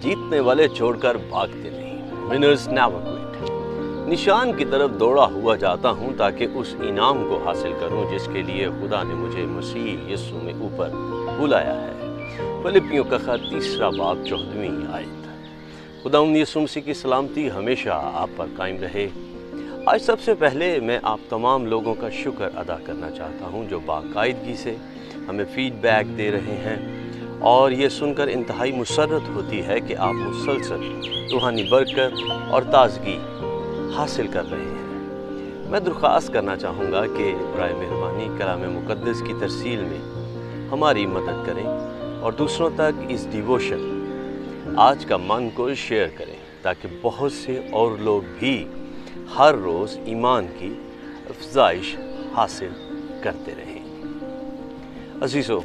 जीतने वाले छोड़कर भागते नहीं, विनर्स नेवर क्विट। निशान की तरफ दौड़ा हुआ जाता हूँ ताकि उस इनाम को हासिल करूँ जिसके लिए खुदा ने मुझे मसीह यीशु में ऊपर बुलाया है। फिलिपियों का खत 3 बाब 14वीं आयत। खुदा यीशु मसीह की सलामती हमेशा आप पर कायम रहे। आज सबसे पहले मैं आप तमाम लोगों का शुक्र अदा करना चाहता हूँ जो बाकायदगी से हमें फीडबैक दे रहे हैं, और ये सुनकर इंतहाई मुसर्रत होती है कि आप मुसलसल रूहानी बरकत और ताजगी हासिल कर रहे हैं। मैं दरख्वास्त करना चाहूँगा कि बराए मेहरबानी कलाम मुक़द्दस की तरसील में हमारी मदद करें और दूसरों तक इस डिवोशन आज का मन को शेयर करें ताकि बहुत से और लोग भी हर रोज़ ईमान की अफजाइश हासिल करते रहें। अज़ीज़ों,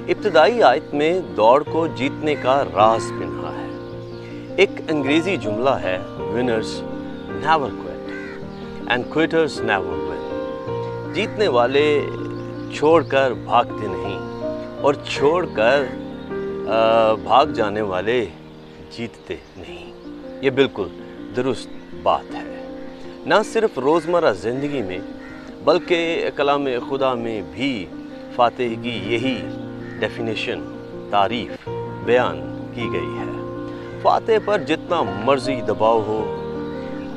इब्तदाई आयत में दौड़ को जीतने का राज पिन्हा है। एक अंग्रेज़ी जुमला है, winners never quit and quitters never win. जीतने वाले छोड़कर भागते नहीं और छोड़कर भाग जाने वाले जीतते नहीं। ये बिल्कुल दुरुस्त बात है। ना सिर्फ रोज़मर्रा ज़िंदगी में बल्कि कलाम खुदा में भी फातिह की यही डेफिनेशन तारीफ़ बयान की गई है। फातिह पर जितना मर्ज़ी दबाव हो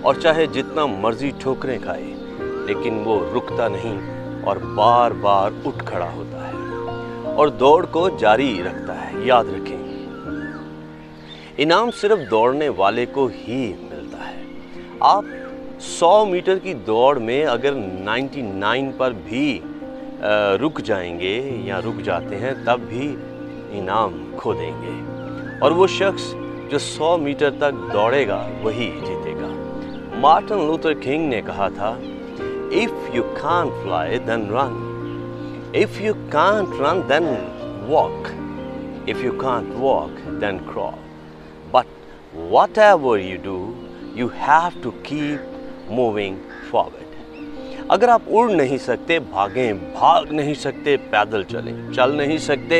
और चाहे जितना मर्ज़ी ठोकरें खाए, लेकिन वो रुकता नहीं और बार बार उठ खड़ा होता है और दौड़ को जारी रखता है। याद रखें, इनाम सिर्फ दौड़ने वाले को ही मिलता है। आप 100 मीटर की दौड़ में अगर 99 पर भी रुक जाएंगे या रुक जाते हैं तब भी इनाम खो देंगे, और वो शख्स जो 100 मीटर तक दौड़ेगा वही जीतेगा। मार्टिन लूथर किंग ने कहा था, if you can't fly then run, if you can't run then walk, if you can't walk then crawl, but whatever you do you have to keep moving forward. अगर आप उड़ नहीं सकते भागें, भाग नहीं सकते पैदल चलें, चल नहीं सकते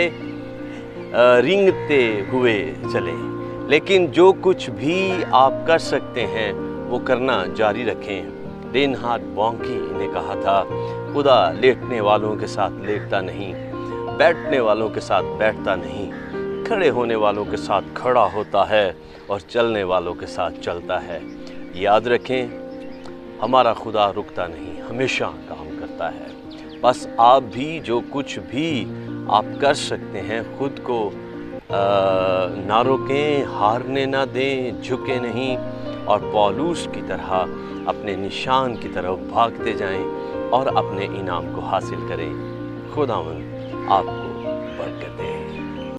रेंगते हुए चलें, लेकिन जो कुछ भी आप कर सकते हैं वो करना जारी रखें। रेनहार्ड बॉन्की ने कहा था, खुदा लेटने वालों के साथ लेटता नहीं, बैठने वालों के साथ बैठता नहीं, खड़े होने वालों के साथ खड़ा होता है और चलने वालों के साथ चलता है। याद रखें, हमारा खुदा रुकता नहीं, हमेशा काम करता है। बस आप भी जो कुछ भी आप कर सकते हैं खुद को ना रोकें, हारने ना दें, झुके नहीं, और पौलुस की तरह अपने निशान की तरफ भागते जाएं और अपने इनाम को हासिल करें। खुदावंद आपको बरकत दे।